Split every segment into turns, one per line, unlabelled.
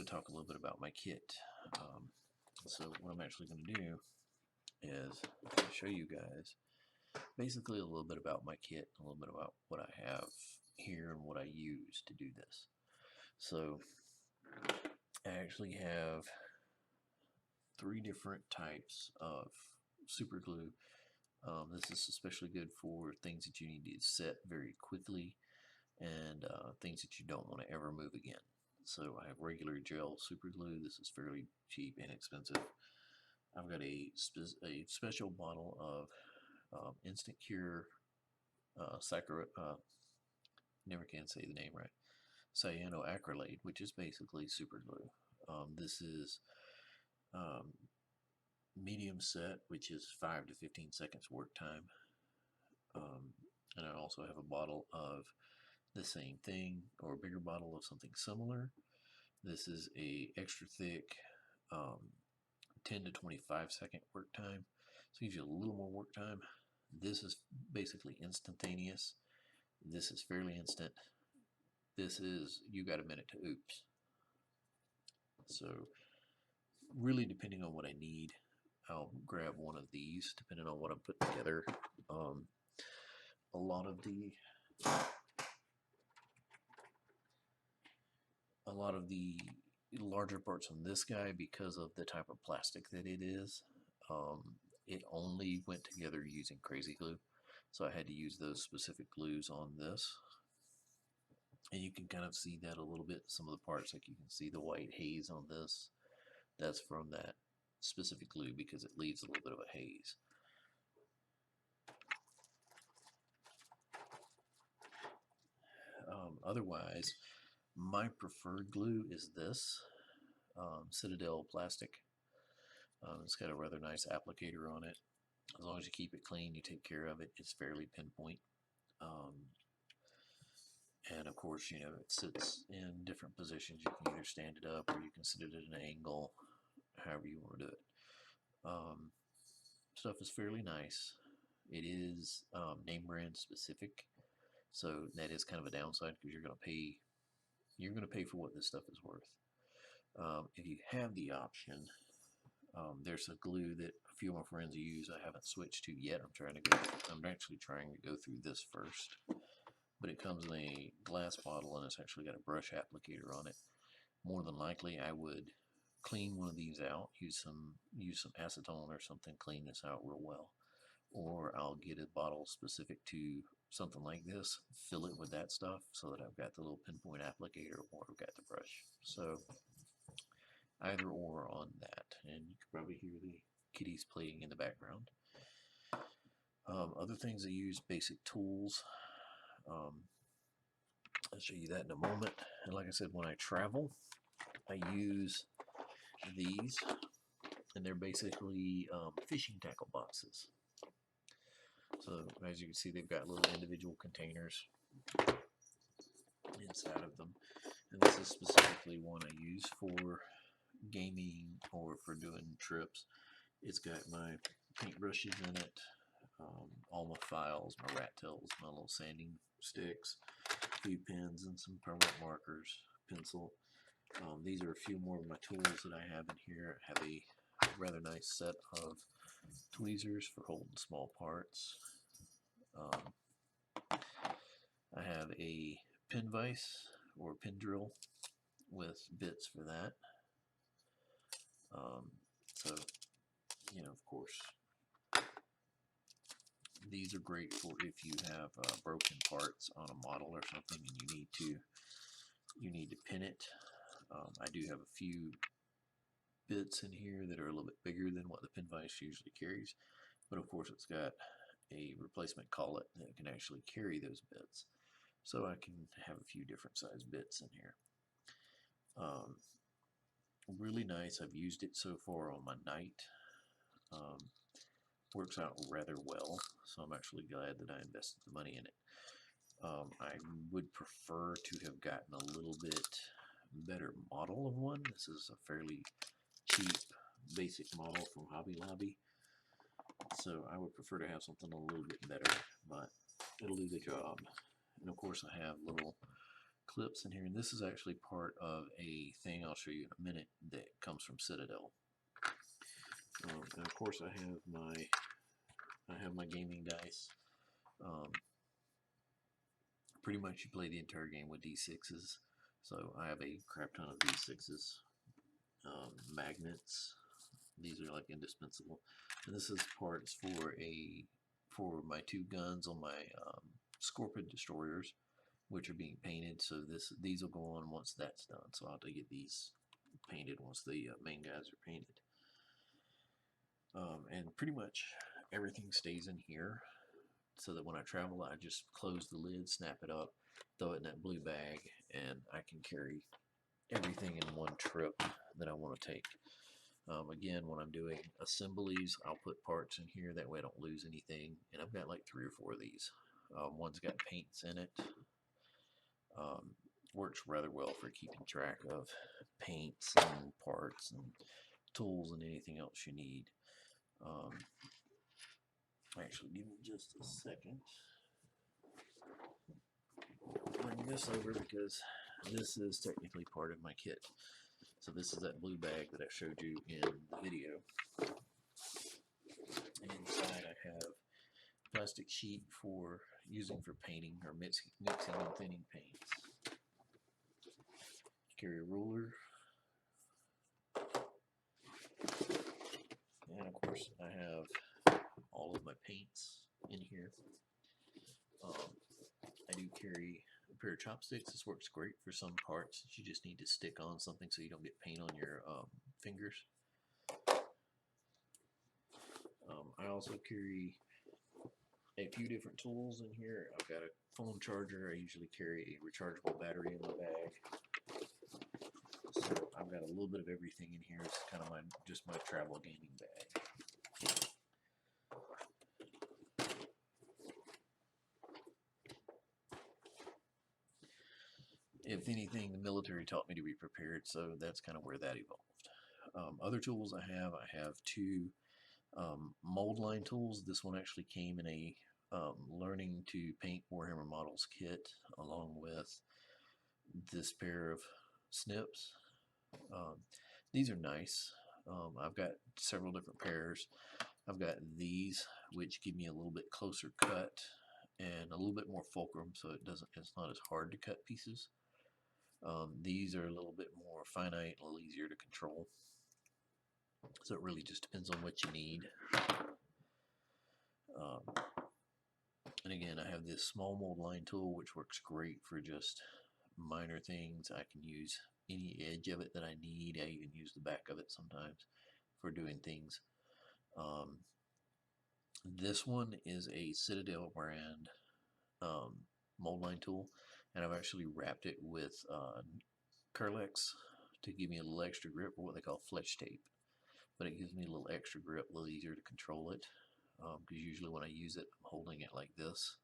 to talk a little bit about my kit. So what I'm actually going to do is show you guys basically a little bit about my kit, a little bit about what I have here and what I use to do this. So I actually have 3 different types of super glue. This is especially good for things that you need to set very quickly and things that you don't want to ever move again. So I have regular gel super glue. This is fairly cheap and inexpensive. I've got a special bottle of Instant Cure never can say the name right, cyanoacrylate, which is basically super glue. This is medium set, which is 5 to 15 seconds work time. And I also have a bottle of the same thing, or a bigger bottle of something similar. This is a extra thick 10 to 25 second work time, so it gives you a little more work time. This is basically instantaneous. This is fairly instant. This is, you got a minute to oops. So really, depending on what I need, I'll grab one of these depending on what I'm putting together. A lot of the larger parts on this guy, because of the type of plastic that it is, it only went together using crazy glue, so I had to use those specific glues on this. And you can kind of see that a little bit, some of the parts, like you can see the white haze on this. That's from that specific glue because it leaves a little bit of a haze. Otherwise, my preferred glue is this Citadel plastic. It's got a rather nice applicator on it. As long as you keep it clean, you take care of it, it's fairly pinpoint. And of course, you know, it sits in different positions. You can either stand it up or you can sit it at an angle, however you want to do it. Stuff is fairly nice. It is name brand specific, so that is kind of a downside because you're going to pay for what this stuff is worth. If you have the option, there's a glue that a few of my friends use. I haven't switched to yet. I'm actually trying to go through this first. But it comes in a glass bottle and it's actually got a brush applicator on it. More than likely, I would clean one of these out, use some acetone or something, clean this out real well. Or I'll get a bottle specific to something like this, fill it with that stuff so that I've got the little pinpoint applicator or I've got the brush. So either or on that. And you can probably hear the kitties playing in the background. Other things I use, basic tools. I'll show you that in a moment. And like I said, when I travel, I use these, and they're basically fishing tackle boxes. So as you can see, they've got little individual containers inside of them. And this is specifically one I use for gaming or for doing trips. It's got my paintbrushes in it, all my files, my rat tails, my little sanding sticks, a few pens and some permanent markers, pencil. These are a few more of my tools that I have in here. I have a rather nice set of tweezers for holding small parts. I have a pin vise or pin drill with bits for that. So, you know, of course, these are great for if you have broken parts on a model or something and you need to pin it. I do have a few bits in here that are a little bit bigger than what the pin vise usually carries, but of course it's got a replacement collet that can actually carry those bits, so I can have a few different size bits in here. Really nice. I've used it so far on my Knight. Works out rather well, so I'm actually glad that I invested the money in it. I would prefer to have gotten a little bit better model of one. This is a fairly cheap basic model from Hobby Lobby, so I would prefer to have something a little bit better, but it'll do the job. And of course I have little clips in here, and this is actually part of a thing I'll show you in a minute, that comes from Citadel. And of course, I have my gaming dice. Pretty much you play the entire game with D6s. So I have a crap ton of D6s. Magnets. These are like indispensable. And this is parts for my 2 guns on my Scorpion destroyers, which are being painted. So these will go on once that's done. So I'll have to get these painted once the main guys are painted. And pretty much everything stays in here, so that when I travel, I just close the lid, snap it up, throw it in that blue bag, and I can carry everything in one trip that I want to take. Again, when I'm doing assemblies, I'll put parts in here, that way I don't lose anything. And I've got like 3 or 4 of these. One's got paints in it. Works rather well for keeping track of paints and parts and tools and anything else you need. Actually, give me just a second. Bring this over because this is technically part of my kit. So this is that blue bag that I showed you in the video. And inside I have plastic sheet for using for painting or mixing and thinning paints. Carry a ruler. And of course I have all of my paints in here. I do carry a pair of chopsticks. This works great for some parts that you just need to stick on something so you don't get paint on your fingers. I also carry a few different tools in here. I've got a phone charger. I usually carry a rechargeable battery in my bag. So I've got a little bit of everything in here. It's kind of just my travel gaming bag. If anything, the military taught me to be prepared, so that's kind of where that evolved. Other tools I have 2 mold line tools. This one actually came in a learning to paint Warhammer models kit, along with this pair of snips. These are nice. I've got several different pairs. I've got these, which give me a little bit closer cut and a little bit more fulcrum, so it's not as hard to cut pieces. These are a little bit more finite, a little easier to control. So it really just depends on what you need. And again, I have this small mold line tool, which works great for just minor things. I can use any edge of it that I need. I even use the back of it sometimes for doing things. This one is a Citadel brand mold line tool, and I've actually wrapped it with Curlex to give me a little extra grip, or what they call fletch tape. But it gives me a little extra grip, a little easier to control it. Because usually when I use it, I'm holding it like this,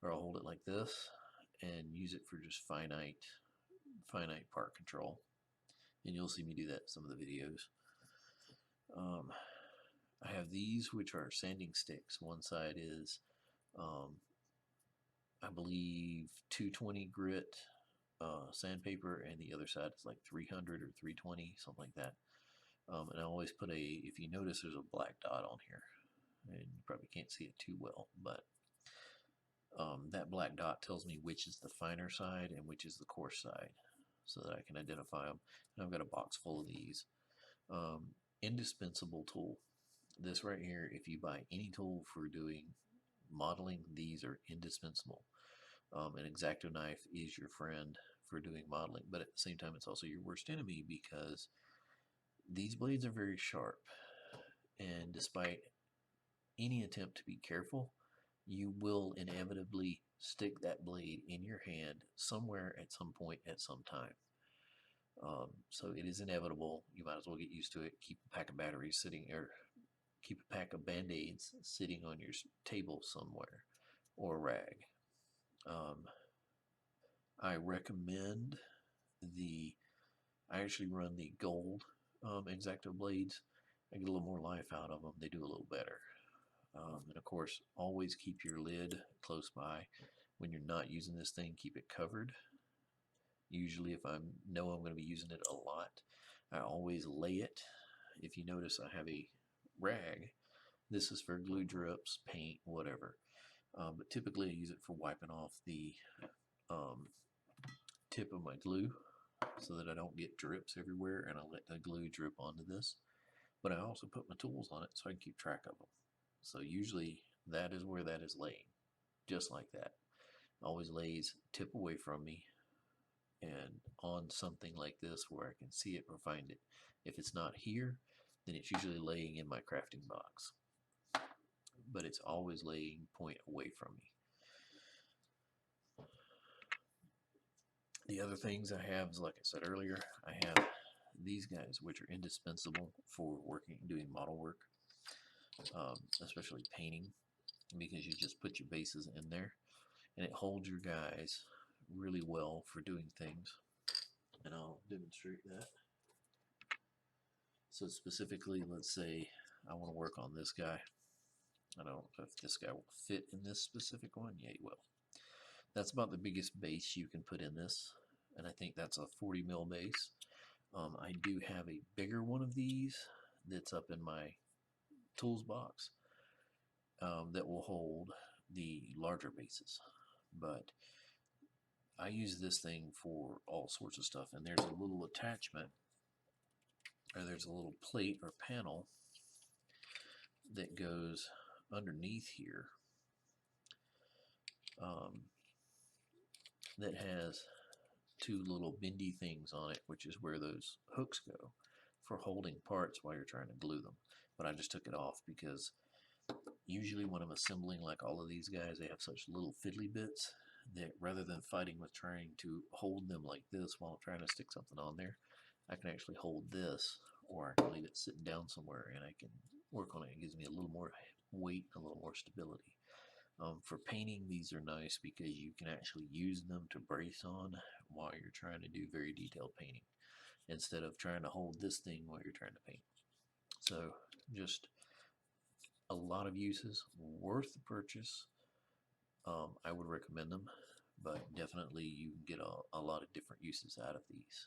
or I'll hold it like this and use it for just finite part control. And you'll see me do that in some of the videos. I have these, which are sanding sticks. One side is, I believe, 220 grit sandpaper, and the other side is like 300 or 320, something like that. And I always put if you notice, there's a black dot on here. And you probably can't see it too well, but that black dot tells me which is the finer side and which is the coarse side, so that I can identify them. And I've got a box full of these. Indispensable tool. This right here, if you buy any tool for doing modeling, these are indispensable. An X-Acto knife is your friend for doing modeling, but at the same time, it's also your worst enemy, because these blades are very sharp, and despite any attempt to be careful, you will inevitably stick that blade in your hand somewhere at some point at some time. So it is inevitable. You might as well get used to it. Keep a pack of batteries sitting, or keep a pack of Band-Aids sitting on your table somewhere, or a rag. I recommend I actually run the gold X-Acto blades. I get a little more life out of them. They do a little better. And of course, always keep your lid close by. When you're not using this thing, keep it covered. Usually if I know I'm going to be using it a lot, I always lay it. If you notice, I have a rag. This is for glue drips, paint, whatever. But typically I use it for wiping off the um, tip of my glue so that I don't get drips everywhere, and I let the glue drip onto this. But I also put my tools on it so I can keep track of them. So usually that is where that is laying, just like that. Always lays tip away from me and on something like this where I can see it or find it. If it's not here, then it's usually laying in my crafting box. But it's always laying point away from me. The other things I have is, like I said earlier, I have these guys, which are indispensable for doing model work, especially painting, because you just put your bases in there and it holds your guys really well for doing things. And I'll demonstrate that. So specifically, let's say I want to work on this guy. I don't know if this guy will fit in this specific one. Yeah, he will. That's about the biggest base you can put in this, and I think that's a 40 mil base. I do have a bigger one of these that's up in my tools box that will hold the larger bases, but I use this thing for all sorts of stuff. And there's a little attachment, or there's a little plate or panel that goes underneath here that has two little bendy things on it, which is where those hooks go for holding parts while you're trying to glue them. But I just took it off because usually when I'm assembling like all of these guys, they have such little fiddly bits that rather than fighting with trying to hold them like this while I'm trying to stick something on there, I can actually hold this, or I can leave it sitting down somewhere and I can work on it. It gives me a little more weight, a little more stability. For painting, these are nice because you can actually use them to brace on while you're trying to do very detailed painting, instead of trying to hold this thing while you're trying to paint. So just a lot of uses, worth the purchase. I would recommend them, but definitely you can get a lot of different uses out of these.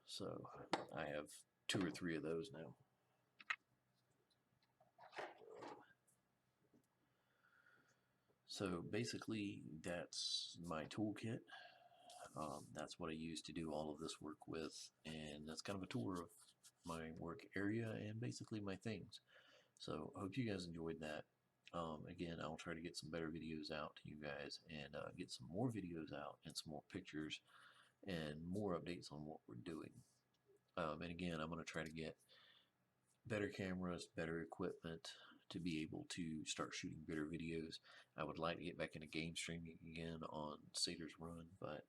So I have 2 or 3 of those now. So basically that's my toolkit. That's what I use to do all of this work with, and that's kind of a tour of my work area and basically my things. So I hope you guys enjoyed that. Again, I'll try to get some better videos out to you guys, and get some more videos out and some more pictures and more updates on what we're doing. And again, I'm going to try to get better cameras, better equipment to be able to start shooting better videos. I would like to get back into game streaming again on Satyr's Run, but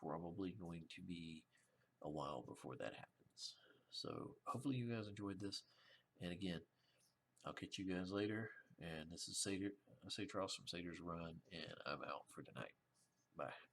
probably going to be a while before that happens. So hopefully you guys enjoyed this, and again, I'll catch you guys later. And this is Satyr from Satyr's Run, and I'm out for tonight. Bye.